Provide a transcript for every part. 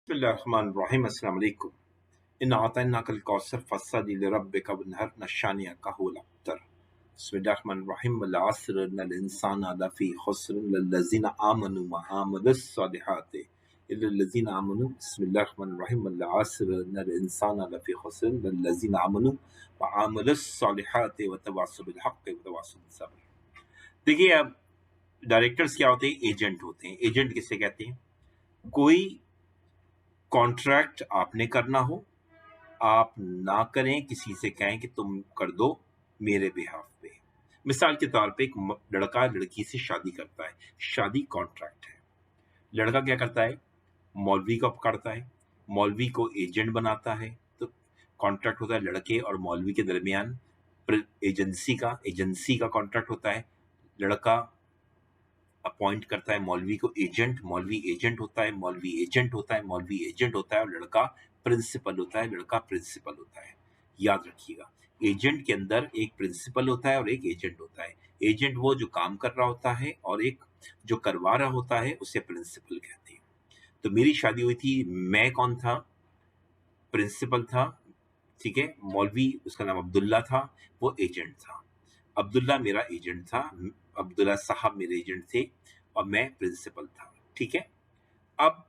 बिस्मिल्लाहिर्रहमानिर्रहीम। अस्सलाम वालेकुम। इन्ना अतैनाकल कौसर फस्सली लिरब्बिका वन्हर नशानियका हुवल अब्तर। बिस्मिल्लाहिर्रहमानिर्रहीम। वल अस्र इन्नल इंसाना लफी खुस्र इल्लल्लज़ीना आमनु व आमिलुस सालिहाति इल्लल्लज़ीना आमनु। बिस्मिल्लाहिर्रहमानिर्रहीम। वल अस्र इन्नल इंसाना लफी खुस्र इल्लल्लज़ीना आमनु व आमिलुस सालिहाति व तवासौ बिल हक़्क़ि व तवासौ बिस सब्र। देखिए, अब डायरेक्टर्स क्या होते हैं? एजेंट होते हैं। एजेंट किसे कहते हैं? कोई कॉन्ट्रैक्ट आपने करना हो, आप ना करें, किसी से कहें कि तुम कर दो मेरे बिहाफ पे। मिसाल के तौर पे एक लड़का लड़की से शादी करता है, शादी कॉन्ट्रैक्ट है। लड़का क्या करता है? मौलवी को पकड़ता है, मौलवी को एजेंट बनाता है। तो कॉन्ट्रैक्ट होता है लड़के और मौलवी के दरमियान। एजेंसी का कॉन्ट्रैक्ट होता है। लड़का अपॉइंट करता है मौलवी को एजेंट, मौलवी एजेंट होता है, मौलवी एजेंट होता है, मौलवी एजेंट होता है, और लड़का प्रिंसिपल होता है, लड़का प्रिंसिपल होता है। याद रखिएगा, एजेंट के अंदर एक प्रिंसिपल होता है और एक एजेंट होता है। एजेंट वो जो काम कर रहा होता है, और एक जो करवा रहा होता है उसे प्रिंसिपल कहते हैं। तो मेरी शादी हुई थी, मैं कौन था? प्रिंसिपल था, ठीक है। मौलवी, उसका नाम अब्दुल्ला था, वो एजेंट था। अब्दुल्ला मेरा एजेंट था, अब्दुल्ला साहब मेरे एजेंट थे, और मैं प्रिंसिपल था, ठीक है। अब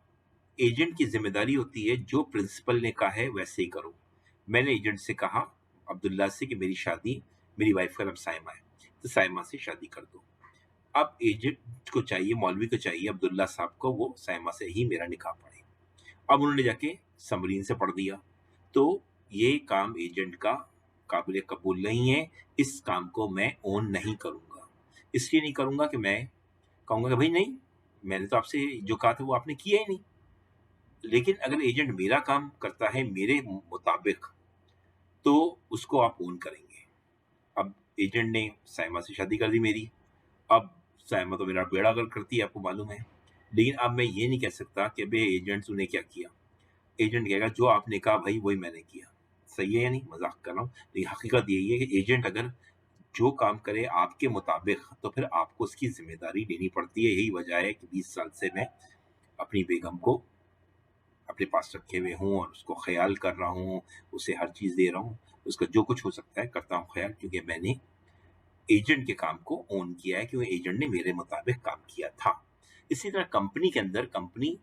एजेंट की जिम्मेदारी होती है जो प्रिंसिपल ने कहा है वैसे ही करो। मैंने एजेंट से कहा, अब्दुल्ला से, कि मेरी शादी, मेरी वाइफ का नाम साइमा है, तो साइमा से शादी कर दो। अब एजेंट को चाहिए, मौलवी को चाहिए, अब्दुल्ला साहब को, वो साइमा से ही मेरा निकाह पढ़े। अब उन्होंने जाके समरीन से पढ़ दिया। तो ये काम एजेंट का काबिल कबूल नहीं है। इस काम को मैं ओन नहीं करूंगा। इसलिए नहीं करूंगा कि मैं कहूंगा कि भाई नहीं, मैंने तो आपसे जो कहा था वो आपने किया ही नहीं। लेकिन अगर एजेंट मेरा काम करता है मेरे मुताबिक, तो उसको आप ओन करेंगे। अब एजेंट ने साइमा से शादी कर दी मेरी। अब साइमा तो मेरा बेड़ा गर्क करती है, आपको मालूम है। लेकिन अब मैं ये नहीं कह सकता कि भाई एजेंट तूने क्या किया। एजेंट कहेगा जो आपने कहा भाई वही मैंने किया। सही है या नहीं? मजाक कर रहा हूँ, लेकिन हकीकत यही है कि एजेंट अगर जो काम करे आपके मुताबिक, तो फिर आपको उसकी जिम्मेदारी लेनी पड़ती है। यही वजह है कि 20 साल से मैं अपनी बेगम को अपने पास रखे हुए हूँ और उसको ख्याल कर रहा हूँ, उसे हर चीज़ दे रहा हूँ, उसका जो कुछ हो सकता है करता हूँ ख्याल, क्योंकि मैंने एजेंट के काम को ओन किया है, क्योंकि एजेंट ने मेरे मुताबिक काम किया था। इसी तरह कंपनी के अंदर, कंपनी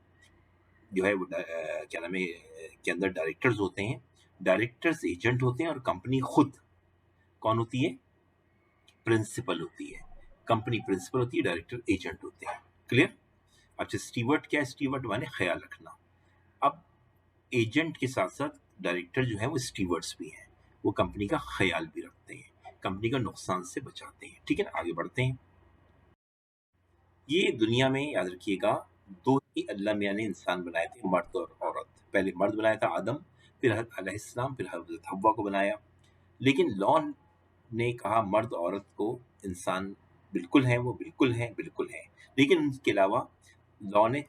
जो है वो क्या नाम है, के अंदर डायरेक्टर्स होते हैं। डायरेक्टर्स एजेंट होते हैं, और कंपनी खुद कौन होती है? प्रिंसिपल होती है। कंपनी प्रिंसिपल होती है, डायरेक्टर एजेंट होते हैं। क्लियर? अच्छा, स्टीवर्ड क्या है? स्टीवर्ड माने ख्याल रखना। अब एजेंट के साथ साथ डायरेक्टर जो है वो स्टीवर्ड्स भी हैं। वो कंपनी का ख्याल भी रखते हैं, कंपनी का नुकसान से बचाते हैं। ठीक है ना, आगे बढ़ते हैं। ये दुनिया में याद रखिएगा, दो ही अल्लाह मियाँ ने इंसान बनाए थे, मर्द और औरत। पहले मर्द बनाया था आदम, फिर हज़रत अलैहिस्सलाम, फिर हज़रत हव्वा को बनाया। लेकिन लॉ ने कहा मर्द औरत को इंसान बिल्कुल हैं, वो बिल्कुल हैं, बिल्कुल हैं। लेकिन उसके अलावा लॉ ने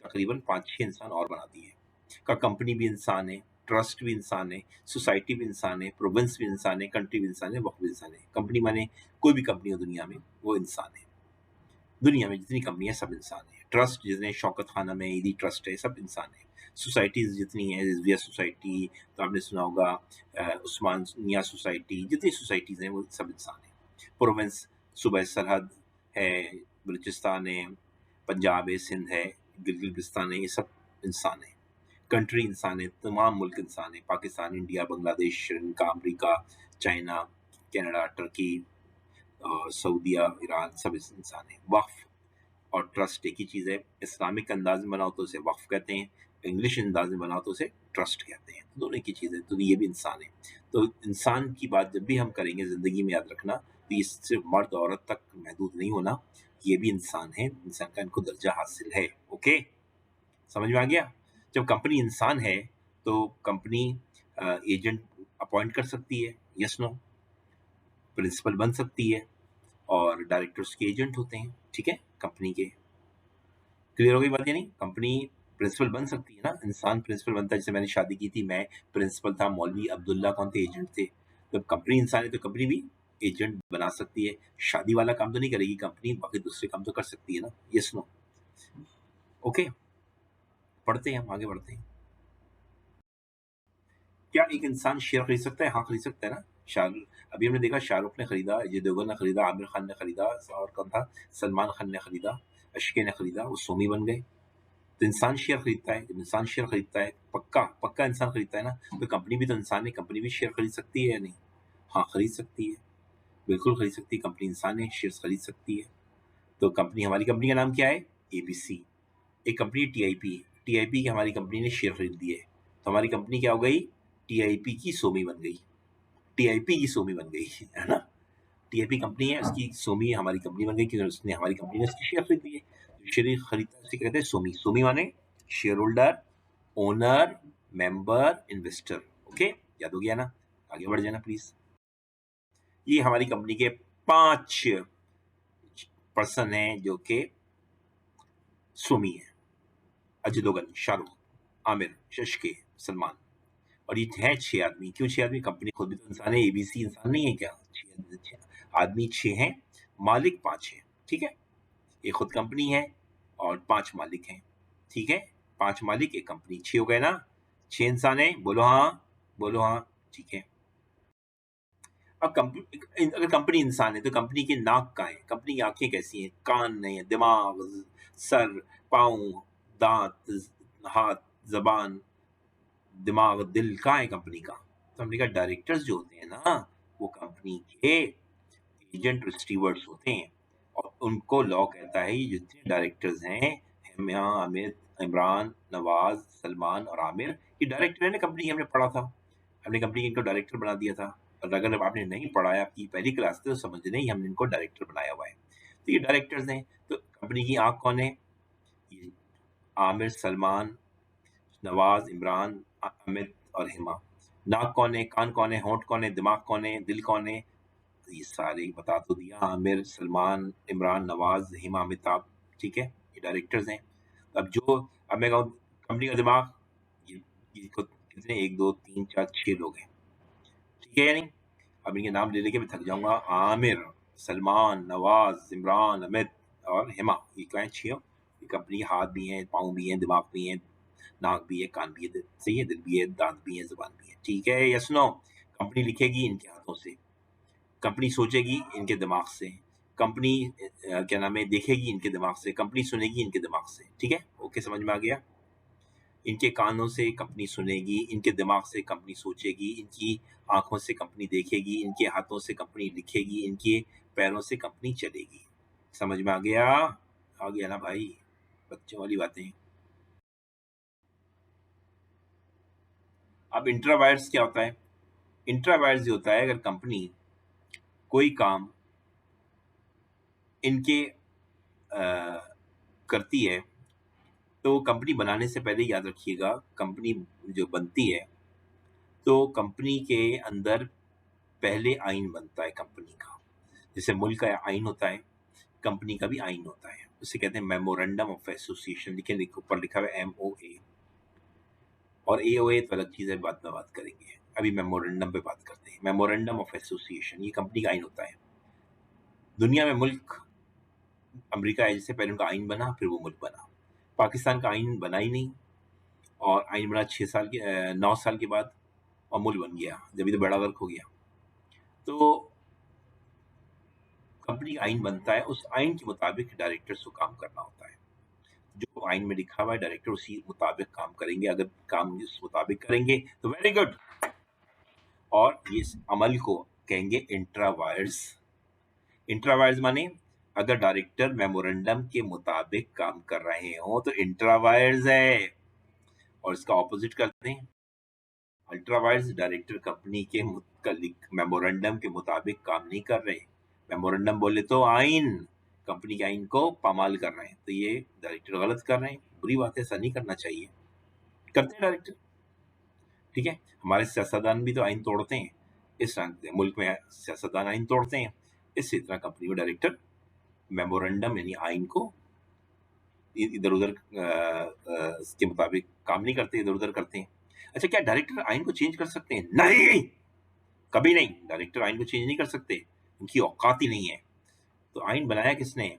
तकरीबन 5-6 इंसान और बना दिए। का कंपनी भी इंसान है, ट्रस्ट भी इंसान है, सोसाइटी भी इंसान है, प्रोविंस भी इंसान है, कंट्री भी इंसान है, वक्त भी इंसान है। कंपनी माने कोई भी कंपनी हो दुनिया में, वो इंसान है। दुनिया में जितनी कंपनियां सब इंसान है। ट्रस्ट जितने, शौकत खाना में ईदी ट्रस्ट है, सब इंसान है। सोसाइटीज जितनी है, रिजविया सोसाइटी, तो आपने सुना होगा, उस्मानिया सोसाइटी, जितनी सोसाइटीज हैं वो सब इंसान है। प्रोविंस, सूबा सरहद है, बलूचिस्तान है, पंजाब है, सिंध है, गिलगित-बिल्तिस्तान है, ये सब इंसान है। कंट्री इंसान है, तमाम मुल्क इंसान है। Pakistan, India, Bangladesh, Sri Lanka, America, China, Canada, Turkey, सऊदीया, ईरान, सब इंसान है। वक्फ और ट्रस्ट एक ही चीज़ है। इस्लामिक अंदाज में बनाओ तो उसे वक्फ कहते हैं, इंग्लिश अंदाज में बनाओ तो उसे ट्रस्ट कहते हैं। तो दोनों एक ही चीज़ है, तो ये भी इंसान है। तो इंसान की बात जब भी हम करेंगे ज़िंदगी में, याद रखना, तो ये सिर्फ मर्द औरत तक महदूद नहीं होना, ये भी इंसान है, इंसान का इनको दर्जा हासिल है। ओके, समझ में आ गया? जब कंपनी इंसान है तो कंपनी एजेंट अपॉइंट कर सकती है, यस नो, प्रिंसिपल बन सकती है, और डायरेक्टर्स के एजेंट होते हैं, ठीक है, कंपनी के। क्लियर हो गई बात? नहीं, कंपनी प्रिंसिपल बन सकती है ना, इंसान प्रिंसिपल बनता है। जैसे मैंने शादी की थी, मैं प्रिंसिपल था, मौलवी अब्दुल्ला कौन थे? एजेंट थे। जब कंपनी इंसान है तो कंपनी भी एजेंट बना सकती है। शादी वाला काम तो नहीं करेगी कंपनी, बाकी दूसरे काम तो कर सकती है ना, यस नो। ओके, पढ़ते हैं, हम आगे बढ़ते हैं। क्या एक इंसान शेयर खरीद सकता है? हाँ, खरीद सकता है ना। अभी हमने देखा शाहरुख ने खरीदा, अजय देवगन ने खरीदा, आमिर खान ने खरीदा, और कौन था, सलमान खान ने खरीदा, अश्के ने खरीदा, वो सोमी बन गए। तो इंसान शेयर खरीदता है, जब इंसान शेयर खरीदता है, पक्का पक्का इंसान खरीदता है ना, तो कंपनी भी तो इंसान है, कंपनी भी शेयर खरीद सकती है या नहीं? हाँ, खरीद सकती है, बिल्कुल खरीद सकती है। कंपनी इंसान है, शेयर खरीद सकती है। तो कंपनी, हमारी कंपनी का नाम क्या है? एबीसी। एक कंपनी टीआईपी, टीआईपी की हमारी कंपनी ने शेयर खरीद दिए, तो हमारी कंपनी क्या हो गई? टीआईपी की सोमी बन गई, टीआईपी की सोमी बन गई, है ना। टीआईपी कंपनी है, उसकी सोमी हमारी कंपनी बन गई क्योंकि उसने, हमारी कंपनी ने उसके शेयर खरीद लिए। शेयर खरीदता है, उसे कहते हैं सोमी। सोमी माने share holder, owner, member, investor. Okay, याद हो गया ना? आगे बढ़ जाना प्लीज। ये हमारी कंपनी के 5 पर्सन हैं जो कि सोमी है। अजय देवगन, शाहरुख, आमिर, शशके, सलमान। और ये है 6 आदमी। क्यों 6 आदमी? कंपनी खुद भी तो इंसान है, एबीसी इंसान नहीं है क्या? 6 आदमी, 6 हैं, मालिक 5 हैं। ठीक है, ये खुद कंपनी है और 5 मालिक हैं। ठीक है, 5 मालिक, एक कंपनी, 6 हो गए ना। 6 इंसान है, बोलो हाँ, बोलो हाँ। ठीक है, अब अगर कंपनी इंसान है तो कंपनी की नाक कहाँ है? कंपनी की आंखें कैसी हैं? कान नहीं है, दिमाग, सर, पाँव, दांत, हाथ, जबान, दिमाग, दिल कहाँ है कंपनी का? कंपनी का डायरेक्टर्स जो होते हैं ना, वो कंपनी के एजेंट और स्टीवर्ड्स होते हैं, और उनको लॉ कहता है, ये जितने डायरेक्टर्स हैं, हेम्या, अमित, इमरान, नवाज, सलमान और आमिर, ये डायरेक्टर है ना कंपनी के। हमने पढ़ा था, हमने कंपनी के इनको डायरेक्टर बना दिया था। और अगर आपने नहीं पढ़ा है, आपकी पहली क्लास थी, तो समझ नहीं, हमने इनको डायरेक्टर बनाया हुआ है। तो ये डायरेक्टर्स हैं। तो कंपनी की आंख कौन है? ये आमिर, सलमान, नवाज, इमरान, अमित और हिमा। नाक कौन है? कान कौन है? होंठ कौन है? दिमाग कौन है? दिल कौन है? ये सारे बता तो दिया, आमिर, सलमान, इमरान, नवाज, हिमा, अमिताभ। ठीक है, ये डायरेक्टर्स हैं। अब मैं कहूँ कंपनी का दिमाग, ये कितने, 1 2 3 4 6 लोग हैं। ठीक है या नहीं? अब इनके नाम ले लेके मैं थक जाऊंगा। आमिर, सलमान, नवाज, इमरान, अमित और हिमा, ये क्या है? 6। ये कंपनी के हाथ भी हैं, पाँव भी हैं, दिमाग भी है, नाक भी है, कान भी है, सही है, दिल भी है, दांत भी है, जुबान भी है। ठीक है, यस नो? कंपनी लिखेगी इनके हाथों से, कंपनी सोचेगी इनके दिमाग से, कंपनी क्या नाम है, देखेगी इनके दिमाग से, कंपनी सुनेगी इनके दिमाग से। ठीक है, ओके, समझ में आ गया? इनके कानों से कंपनी सुनेगी, इनके दिमाग से कंपनी सोचेगी, इनकी आंखों से कंपनी देखेगी, इनके हाथों से कंपनी लिखेगी, इनके पैरों से कंपनी चलेगी। समझ में आ गया? आ गया ना भाई, बच्चों वाली बातें। अब इंट्रावायर्स क्या होता है? इंट्रावायर्स ये होता है, अगर कंपनी कोई काम इनके करती है, तो कंपनी बनाने से पहले याद रखिएगा, कंपनी जो बनती है, तो कंपनी के अंदर पहले आइन बनता है कंपनी का। जैसे मुल्क का आइन होता है, कंपनी का भी आइन होता है, उसे कहते हैं मेमोरेंडम ऑफ एसोसिएशन। ऊपर लिखा हुआ है MOA, और AOA तो अलग चीज़ है, बाद में बात करेंगे। अभी मेमोरेंडम पे बात करते हैं। मेमोरेंडम ऑफ एसोसिएशन, ये कंपनी का आइन होता है। दुनिया में मुल्क, अमेरिका है, जैसे पहले उनका आइन बना, फिर वो मुल्क बना। पाकिस्तान का आइन बना ही नहीं, और आइन बना 9 साल के बाद, और मुल्क बन गया, जब तो बड़ा गर्क हो गया। तो कंपनी का आइन बनता है, उस आइन के मुताबिक डायरेक्टर्स को काम करना होता है। जो आइन में लिखा हुआ है, डायरेक्टर उसी मुताबिक काम करेंगे। अगर काम इस मुताबिक करेंगे तो वेरी गुड, और इस अमल को कहेंगे इंट्रावायर्स। इंट्रावायर्स माने, अगर डायरेक्टर मेमोरेंडम के मुताबिक काम कर रहे हो तो इंट्रावायर्स है, और इसका ऑपोजिट करते हैं, अल्ट्रावायर्स। डायरेक्टर कंपनी के मेमोरेंडम के मुताबिक काम नहीं कर रहे, मेमोरेंडम बोले तो आइन, कंपनी के आइन को पामाल कर रहे हैं, तो ये डायरेक्टर गलत कर रहे हैं, बुरी बात है, ऐसा नहीं करना चाहिए। करते हैं डायरेक्टर। ठीक है, हमारे सियासतदान भी तो आइन तोड़ते हैं, इस मुल्क में सियासतदान आइन तोड़ते हैं, इसी तरह कंपनी में डायरेक्टर मेमोरेंडम यानी आइन को इधर उधर के मुताबिक काम नहीं करते, इधर उधर करते हैं। अच्छा, क्या डायरेक्टर आइन को चेंज कर सकते हैं? नहीं, कभी नहीं। डायरेक्टर आइन को चेंज नहीं कर सकते, उनकी औकात ही नहीं है। तो आइन बनाया किसने?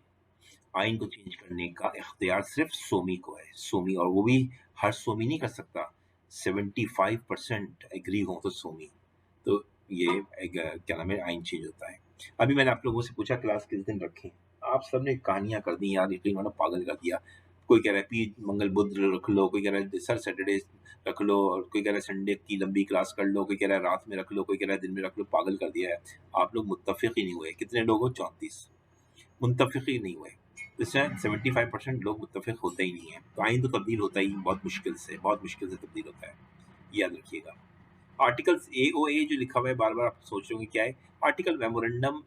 आइन को चेंज करने का इख्तियार सिर्फ सोमी को है, सोमी, और वो भी हर सोमी नहीं कर सकता, 75% एग्री हो तो सोमी। तो ये एक क्या नाम है, आइन चेंज होता है। अभी मैंने आप लोगों से पूछा क्लास किस दिन रखें, आप सबने कहानियां कर दी यार, इतनी मैंने पागल कर दिया। कोई कह रहा है पी मंगल बुध रख लो, कोई कह रहा है सर सैटरडे रख लो, और कोई कह रहा है संडे की लंबी क्लास कर लो, कोई कह रहा है रात में रख लो, कोई कह रहा है दिन में रख लो। पागल कर दिया है। आप लोग मुत्तफिक ही नहीं हुए। कितने लोग हो? 34 मुत्तफिक ही नहीं हुए। इसमें 75% लोग मुत्तफिक होते ही नहीं है। तो आइन तो तब्दील होता ही बहुत मुश्किल से, बहुत मुश्किल से तब्दील होता है, याद रखिएगा। आर्टिकल्स एओए जो लिखा हुआ है, बार बार आप सोच रहे होंगे क्या है। आर्टिकल मेमोरेंडम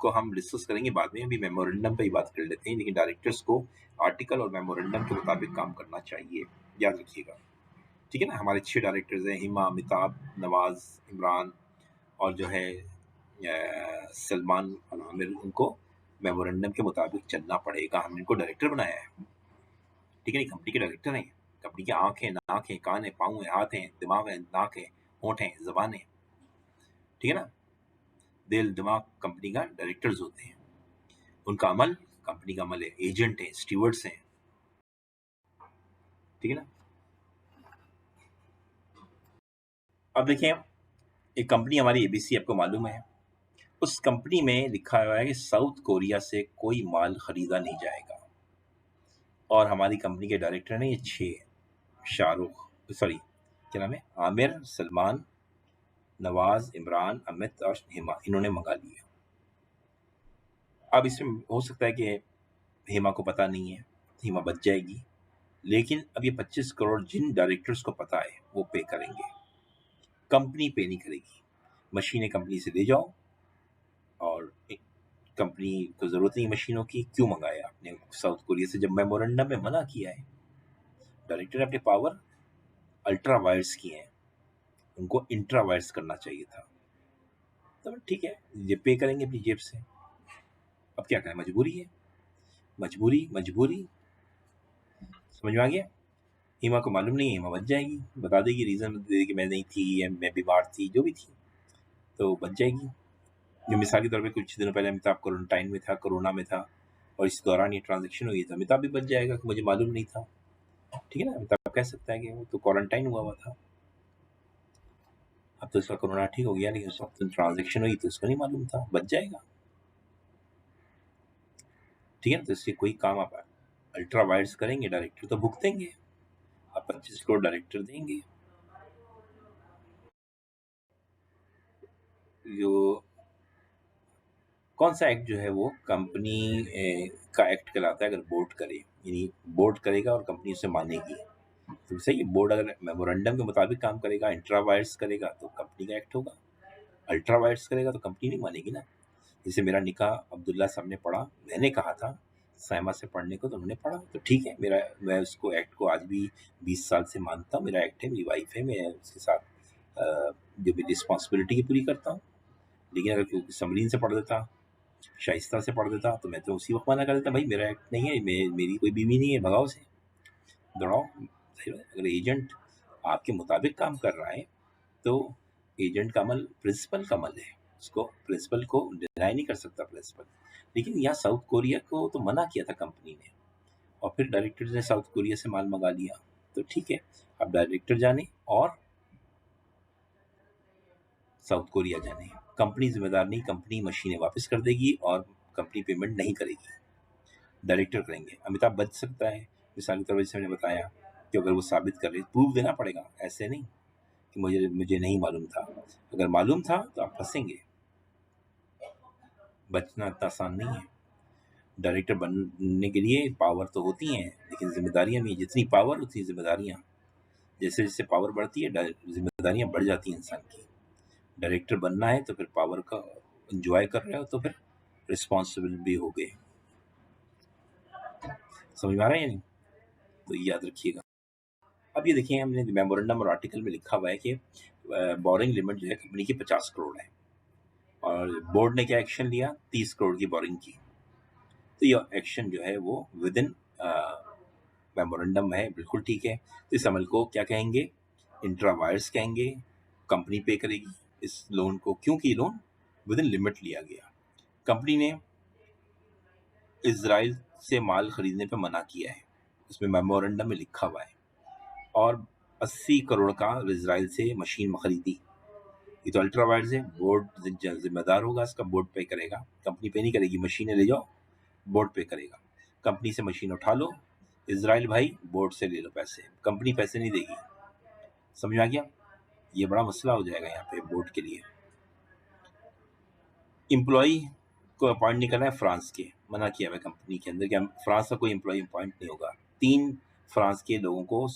को हम डिस्कस करेंगे बाद में, अभी मेमोरेंडम पे ही बात कर लेते हैं। लेकिन डायरेक्टर्स को आर्टिकल और मेमोरेंडम के मुताबिक काम करना चाहिए, याद रखिएगा। ठीक है ना। हमारे 6 डायरेक्टर्स हैं, हिमा, अमिताभ, नवाज, इमरान और जो है सलमान और आमिर। उनको मेमोरेंडम के मुताबिक चलना पड़ेगा। हमने इनको डायरेक्टर बनाया है, ठीक है ना। कंपनी के डायरेक्टर हैं। कंपनी की आंख है, नाक है, कान है, पाँव है, हाथ है, दिमाग है, नाक है, होंठ है, जबान है, ठीक है ना। दिल दिमाग कंपनी का डायरेक्टर्स होते हैं। उनका अमल कंपनी का अमल है, एजेंट है, स्टीवर्ड्स हैं, ठीक है ना। अब देखिए, एक कंपनी हमारी एबीसी, आपको मालूम है। उस कंपनी में लिखा हुआ है कि साउथ कोरिया से कोई माल खरीदा नहीं जाएगा। और हमारी कंपनी के डायरेक्टर ने ये 6 शाहरुख, सॉरी क्या नाम है, आमिर, सलमान, नवाज, इमरान, अमित और हेमा, इन्होंने मंगा लिया। अब इसमें हो सकता है कि हेमा को पता नहीं है, हेमा बच जाएगी। लेकिन अब ये 25 करोड़ जिन डायरेक्टर्स को पता है वो पे करेंगे, कंपनी पे नहीं करेगी। मशीनें कंपनी से ले जाओ, और कंपनी को जरूरत नहीं मशीनों की, क्यों मंगाया आपने साउथ कोरिया से, जब मेमोरेंडम में मना किया है। डायरेक्टर ने अपने पावर अल्ट्रा वायर्स किए हैं, उनको इंट्रा वायर्स करना चाहिए था। तो ठीक है, ये पे करेंगे अपनी जेब से। अब क्या करें, मजबूरी है, मजबूरी मजबूरी। समझ में आ गया। हिमा को मालूम नहीं है, हिमा बच जाएगी, बता देगी, रीजन दे देगी, मैं नहीं थी या मैं बीमार थी, जो भी थी, तो बच जाएगी। जो मिसाल के तौर पे कुछ दिनों पहले अमिताभ क्वारंटाइन में था, कोरोना में था, और इस दौरान ये ट्रांजेक्शन हुई, तो अमिताभ भी बच जाएगा कि मुझे मालूम नहीं था। ठीक है ना, अमिताभ कह सकता है कि वो तो क्वारंटाइन हुआ था, अब तो इसका कोरोना ठीक हो गया, लेकिन उस वक्त ट्रांजेक्शन हुई तो इसको नहीं मालूम था, बच जाएगा। ठीक है ना। तो इससे कोई काम आप अल्ट्रा वायर्स करेंगे, डायरेक्टर तो भुगतेंगे, आप 25 करोड़ डायरेक्टर देंगे। जो कौन सा एक्ट जो है वो कंपनी का एक्ट कहलाता है, अगर बोर्ड करे, यानी बोर्ड करेगा और कंपनी उसे मानेगी तो सही है। बोर्ड अगर मेमोरेंडम के मुताबिक काम करेगा, इंट्रा वायर्स करेगा तो कंपनी का एक्ट होगा, अल्ट्रा वायर्स करेगा तो कंपनी नहीं मानेगी ना। जैसे मेरा निकाह अब्दुल्ला साहब ने पढ़ा, मैंने कहा था साइमा से पढ़ने को, तो उन्होंने पढ़ा, तो ठीक है, मेरा, मैं उसको एक्ट को आज भी 20 साल से मानता हूँ। मेरा एक्ट है, मेरी वाइफ है, मैं उसके साथ जो भी रिस्पॉन्सिबिलिटी की पूरी करता हूँ। लेकिन अगर कोई समरीन से पढ़ देता, शाइस्ता से पढ़ देता, तो मैं तो उसी वक्त मना कर देता, भाई मेरा एक्ट नहीं है, मेरी कोई बीवी नहीं है, भगाओ से, दौड़ाओ। सही बात है। अगर एजेंट आपके मुताबिक काम कर रहा है तो एजेंट का अमल प्रिंसिपल का अमल है, उसको प्रिंसिपल को डिनाई नहीं कर सकता प्रिंसिपल। लेकिन यहाँ साउथ कोरिया को तो मना किया था कंपनी ने, और फिर डायरेक्टर ने साउथ कोरिया से माल मंगा लिया, तो ठीक है, अब डायरेक्टर जाने और साउथ कोरिया जाने, कंपनी जिम्मेदार नहीं, कंपनी मशीनें वापस कर देगी और कंपनी पेमेंट नहीं करेगी, डायरेक्टर करेंगे। अमिताभ बच सकता है, मिसाल के तौर पर मैंने बताया कि अगर वो साबित कर रहे, प्रूफ देना पड़ेगा, ऐसे नहीं कि मुझे मुझे नहीं मालूम था। अगर मालूम था तो आप फंसेंगे, बचना इतना आसान नहीं है। डायरेक्टर बनने के लिए पावर तो होती हैं, लेकिन जिम्मेदारियां भी, जितनी पावर उतनी जिम्मेदारियां, जैसे जैसे पावर बढ़ती है जिम्मेदारियां बढ़ जाती हैं इंसान की। डायरेक्टर बनना है तो फिर पावर का एंजॉय कर रहे हो तो फिर रिस्पॉन्सिबल भी हो गए। समझ में आ रहा है या नहीं, तो ये याद रखिएगा। अब ये देखिए, हमने मेमोरेंडम और आर्टिकल में लिखा हुआ है कि बोरिंग लिमिट जो है कंपनी की 50 करोड़ है, और बोर्ड ने क्या एक्शन लिया, 30 करोड़ की बोरिंग की। तो ये एक्शन जो है वो विद इन मेमोरेंडम है, बिल्कुल ठीक है। तो इस अमल को क्या कहेंगे, इंट्रा वायर्स कहेंगे। कंपनी पे करेगी इस लोन को, क्योंकि लोन विद इन लिमिट लिया गया। कंपनी ने इजराइल से माल खरीदने पे मना किया है, उसमें मेमोरेंडम में लिखा हुआ है। और 80 करोड़ का इजराइल से मशीन खरीदी। ये तो अल्ट्रा वायर्स है, बोर्ड जिम्मेदार होगा, इसका बोर्ड पे करेगा, कंपनी पे नहीं करेगी। मशीनें ले जाओ, बोर्ड पे करेगा। कंपनी से मशीन उठा लो, इजराइल भाई बोर्ड से ले लो पैसे, कंपनी पैसे नहीं देगी। समझ में आ गया? ये बड़ा मसला हो जाएगा यहाँ पे बोर्ड के लिए। एम्प्लॉय को अपॉइंट नहीं करना है फ्रांस के, मना किया है कंपनी के अंदर कि फ्रांस का कोई एम्प्लॉय अपॉइंट नहीं होगा। 3 फ्रांस के लोगों को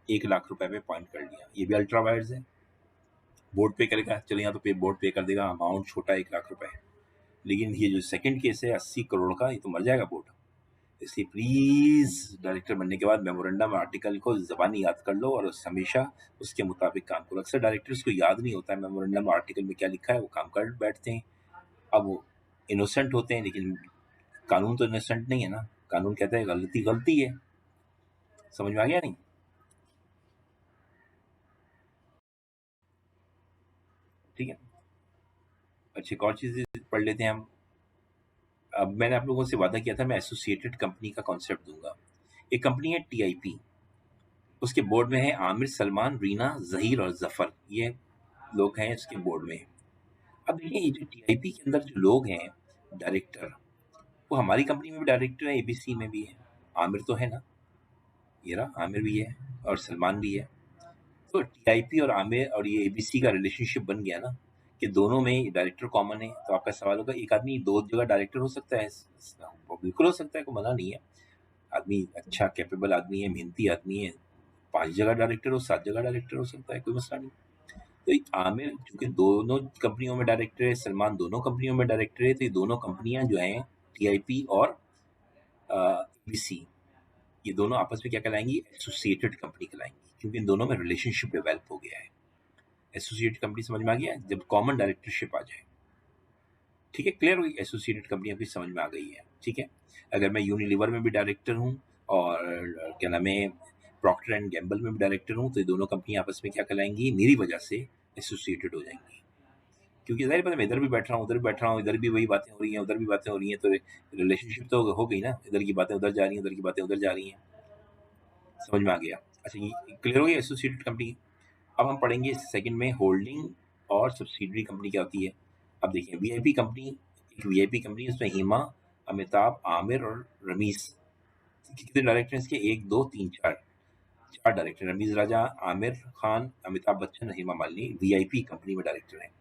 1 लाख रुपए पे अपॉइंट कर लिया। ये भी अल्ट्रा वायर्स है, बोर्ड पे करेगा। चलो यहाँ तो पे बोर्ड पे कर देगा, अमाउंट छोटा 1 लाख रुपए। लेकिन ये जो सेकंड केस है 80 करोड़ का, ये तो मर जाएगा बोर्ड। इसलिए प्लीज डायरेक्टर बनने के बाद मेमोरेंडम आर्टिकल को जबानी याद कर लो और हमेशा उसके मुताबिक काम करो। अक्सर डायरेक्टर्स को याद नहीं होता है मेमोरेंडम आर्टिकल में क्या लिखा है, वो काम कर बैठते हैं। अब वो इनोसेंट होते हैं, लेकिन कानून तो इनोसेंट नहीं है ना। कानून कहता है गलती गलती है। समझ में आ गया? नहीं? ठीक है, अच्छी एक और चीज पढ़ लेते हैं हम। अब मैंने आप लोगों से वादा किया था मैं एसोसिएटेड कंपनी का कॉन्सेप्ट दूंगा। एक कंपनी है टीआईपी, उसके बोर्ड में है आमिर, सलमान, रीना, जहीर और जफर। ये लोग हैं इसके बोर्ड में। अब देखिए, ये जो टीआईपी के अंदर जो लोग हैं डायरेक्टर, वो हमारी कंपनी में भी डायरेक्टर है, एबीसी में भी है। आमिर तो है ना, ये रहा, आमिर भी है और सलमान भी है। तो टीआईपी और आमिर और ये एबीसी का रिलेशनशिप बन गया ना कि दोनों में डायरेक्टर कॉमन है। तो आपका सवाल होगा, एक आदमी 2 जगह डायरेक्टर हो सकता है? वो बिल्कुल हो सकता है, कोई मना नहीं है। आदमी अच्छा कैपेबल आदमी है, मेहनती आदमी है, 5 जगह डायरेक्टर हो, 7 जगह डायरेक्टर हो सकता है, कोई मसला नहीं। तो ये आमिर चूंकि दोनों कंपनियों में डायरेक्टर है, सलमान दोनों कंपनियों में डायरेक्टर है, तो ये दोनों कंपनियां जो हैं टीआईपी और एबीसी, ये दोनों आपस में क्या कहलाएंगी? एसोसिएटेड कंपनी कहलाएंगी, क्योंकि इन दोनों में रिलेशनशिप डेवलप हो गया है। एसोसिएटेड कंपनी समझ में आ गया जब कॉमन डायरेक्टरशिप आ जाए। ठीक है, क्लियर हुई? एसोसिएटेड कंपनी अभी समझ में आ गई है। ठीक है, अगर मैं यूनिलीवर में भी डायरेक्टर हूँ और क्या नाम है प्रॉक्टर एंड गैम्बल में भी डायरेक्टर हूँ, तो ये दोनों कंपनी आपस में क्या कहलाएंगी? मेरी वजह से एसोसिएटेड हो जाएंगी। क्योंकि जाहिर बात है, मैं इधर भी बैठ रहा हूँ, उधर भी बैठ रहा हूँ, इधर भी वही बातें हो रही हैं, उधर भी बातें हो रही हैं, तो रिलेशनशिप तो हो गई ना। इधर की बातें उधर जा रही हैं, उधर की बातें उधर जा रही हैं। समझ में आ गया? अच्छा, ये क्लियर हो गया एसोसिएटेड कंपनी। अब हम पढ़ेंगे सेकंड में होल्डिंग और सब्सिडरी कंपनी क्या होती है। अब देखिए, वीआईपी कंपनी, एक वीआईपी कंपनी, उसमें हेमा, अमिताभ, आमिर और रमीज। कितने डायरेक्टर हैं इसके? 1 2 3 4, 4 डायरेक्टर। रमीज राजा, आमिर खान, अमिताभ बच्चन, हेमा मालिनी वीआईपी कंपनी में डायरेक्टर हैं।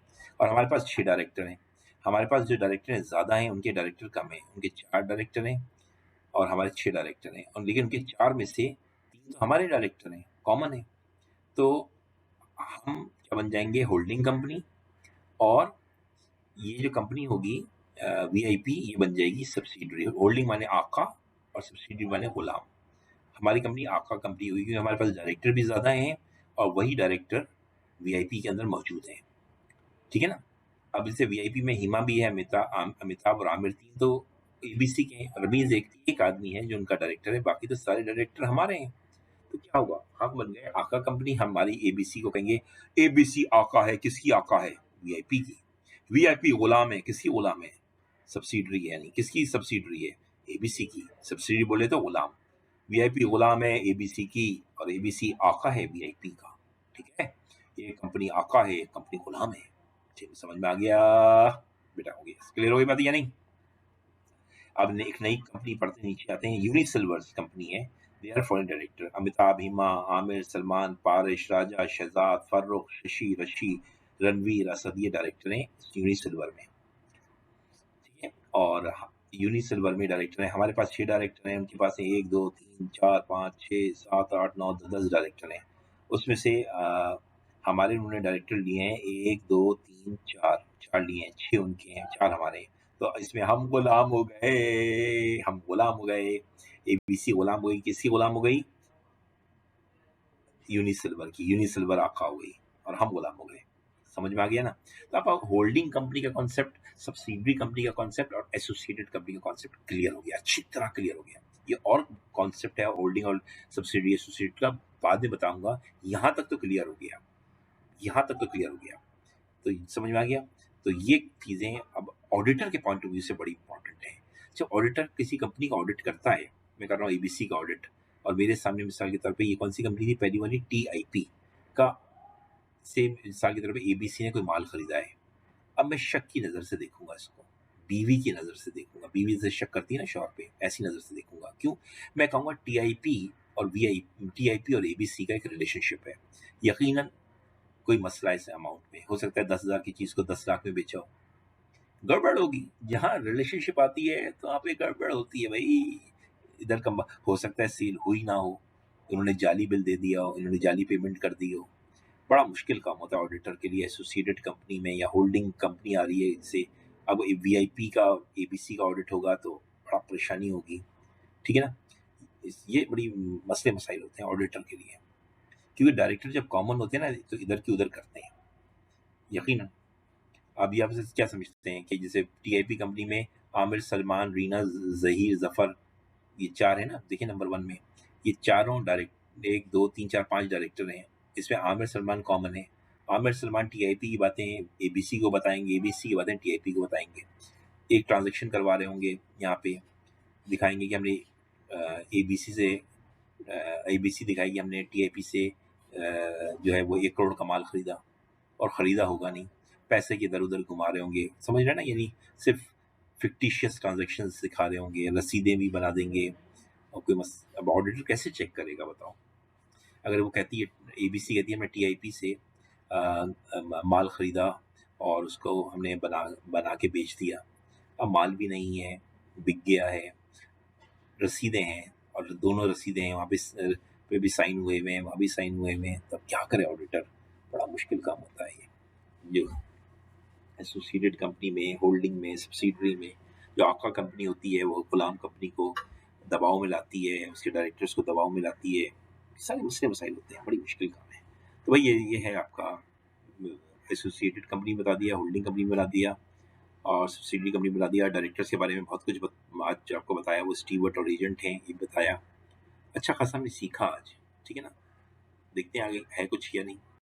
और हमारे पास 6 डायरेक्टर हैं। हमारे पास जो डायरेक्टर ज़्यादा हैं उनके डायरेक्टर कम हैं। उनके 4 डायरेक्टर हैं और हमारे 6 डायरेक्टर हैं। और लेकिन उनके 4 में से 3 तो हमारे डायरेक्टर हैं, कॉमन है। तो हम क्या बन जाएंगे? Holding company. और ये जो कंपनी होगी वीआईपी, ये बन जाएगी सब्सिडरी। होल्डिंग माने आका और सब्सिडरी माने गुलाम। हमारी कंपनी आका कंपनी हुई क्योंकि हमारे पास डायरेक्टर भी ज़्यादा हैं और वही डायरेक्टर वीआईपी के अंदर मौजूद हैं। ठीक है ना? अब जैसे वीआईपी में हिमा भी है, अमिताभ और आमिर, 3 तो एबीसी के हैं। रमीज एक आदमी है जो उनका डायरेक्टर है, बाकी तो सारे डायरेक्टर हमारे हैं। तो क्या हुआ? हम बन गए आका कंपनी। हमारी एबीसी को कहेंगे एबीसी आका है। किसकी आका है? वीआईपी की। वीआईपी गुलाम है। किसकी गुलाम है? सब्सिडरी है, यानी किसकी सब्सिडरी है? एबीसी की। सब्सिडरी बोले तो गुलाम। वीआईपी गुलाम है एबीसी की और एबीसी आका है वीआईपी का। ठीक है, ये कंपनी आका है, कंपनी गुलाम है। ठीक, समझ में आ गया बेटा? हो गया, क्लियर हो गई बात या नहीं? अब एक नई कंपनी पढ़ते नीचे आते हैं। यूनिसिल्वर्स कंपनी है, they are foreign director. Amitabh, Hima, Aamir, Salman, Parish, Raja, Shahzad, Farrukh, Shashi, Rashi, Ranveer, Asad, ये डायरेक्टर हैं यूनिसिल्वर में। ठीक है, और यूनिसिल्वर में डायरेक्टर हैं हमारे पास 6 डायरेक्टर हैं। उनके पास 1 2 3 4 5 6 7 8 9 10 डायरेक्टर हैं। उसमें से हमारे उन्होंने डायरेक्टर लिए हैं 1 2 3 4, 4 लिए हैं, 6 उनके हैं, 4 हमारे हैं। तो इसमें हम गुलाम हो गए, हम गुलाम हो गए। एबीसी गुलाम हो गई। किसकी गुलाम हो गई? यूनिसिल्वर की। यूनिसिल्वर आका हो गई और हम गुलाम हो गए। समझ में आ गया ना? तो आप होल्डिंग कंपनी का कॉन्सेप्ट, सब्सिडरी कंपनी का कॉन्सेप्ट और एसोसिएटेड कंपनी का कॉन्सेप्ट क्लियर हो गया, अच्छी तरह क्लियर हो गया। ये और कॉन्सेप्ट है होल्डिंग और सब्सिडरी एसोसिएट का, बाद में बताऊंगा। यहां तक तो क्लियर हो गया, यहां तक तो क्लियर हो गया। तो समझ में आ गया? तो ये चीजें अब ऑडिटर के पॉइंट ऑफ व्यू से बड़ी इंपॉर्टेंट है। जब ऑडिटर किसी कंपनी का ऑडिट करता है, मैं कर रहा हूँ एबीसी का ऑडिट, और मेरे सामने मिसाल के तौर पे ये कौन सी कंपनी थी पहली वाली, टीआईपी का, सेम मिसाल के तौर पे एबीसी ने कोई माल खरीदा है। अब मैं शक की नज़र से देखूंगा इसको, बीवी की नज़र से देखूंगा, बीवी से शक करती है ना शौहर पे, ऐसी नज़र से देखूंगा। क्यों? मैं कहूँगा टीआईपी और टीआईपी और एबीसी का एक रिलेशनशिप है, यकीनन कोई मसला है इस अमाउंट में। हो सकता है 10,000 की चीज़ को 10 लाख में बेचा हो, गड़बड़ होगी। जहाँ रिलेशनशिप आती है तो वहाँ पे गड़बड़ होती है भाई। इधर कम हो सकता है सेल हुई ना हो, इन्होंने जाली बिल दे दिया हो, इन्होंने जाली पेमेंट कर दी हो। बड़ा मुश्किल काम होता है ऑडिटर के लिए। एसोसिएटेड कंपनी में या होल्डिंग कंपनी आ रही है इनसे, अब वीआईपी का एबीसी का ऑडिट होगा तो बड़ा परेशानी होगी, ठीक है ना। ये बड़ी मसले मसाइल होते हैं ऑडिटर के लिए, क्योंकि डायरेक्टर जब कॉमन होते हैं ना तो इधर की उधर करते हैं यकीनन। आप यहाँ से क्या समझते हैं कि जैसे टीआईपी कंपनी में आमिर, सलमान, रीना, जहीर, जफर, ये 4 है ना, देखिए नंबर 1 में ये चारों डायरेक्ट 1 2 3 4 5 डायरेक्टर हैं। इसमें आमिर सलमान कॉमन है। आमिर सलमान टीआईपी की बातें एबीसी को बताएंगे, एबीसी की बातें टीआईपी को बताएंगे। एक ट्रांजैक्शन करवा रहे होंगे, यहाँ पे दिखाएंगे कि हमने एबीसी से एबीसी दिखाएगी हमने टीआईपी से जो है वो 1 करोड़ का माल खरीदा, और ख़रीदा होगा नहीं, पैसे के इधर-उधर घुमा रहे होंगे, समझ रहे हैं ना। यानी सिर्फ फिक्टिशियस ट्रांजैक्शंस दिखा रहे होंगे, रसीदें भी बना देंगे। और कोई अब ऑडिटर कैसे चेक करेगा बताओ? अगर वो कहती है, एबीसी कहती है मैं टीआईपी से माल खरीदा और उसको हमने बना बना के बेच दिया, अब माल भी नहीं है, बिक गया है, रसीदें हैं और दोनों रसीदें हैं वहाँ पे भी साइन हुए हुए हैं, वहाँ भी साइन हुए हुए हैं, तब क्या करे ऑडिटर? बड़ा मुश्किल काम होता है ये। जो एसोसिएटेड कंपनी में, होल्डिंग में, सब्सिडरी में जो आपका कंपनी होती है वो गुलाम कंपनी को दबाव में लाती है, उसके डायरेक्टर्स को दबाव में लाती है, सारे मसले मसाइल होते हैं, बड़ी मुश्किल काम है। तो भाई ये है आपका एसोसिएटेड कंपनी बता दिया, होल्डिंग कंपनी बता दिया और सब्सिडरी कंपनी बता दिया। डायरेक्टर्स के बारे में बहुत कुछ आज आपको बताया, वो स्टीवर्ड और एजेंट हैं ये बताया। अच्छा खासा हमने सीखा आज, ठीक है ना। देखते हैं आगे है कुछ या नहीं।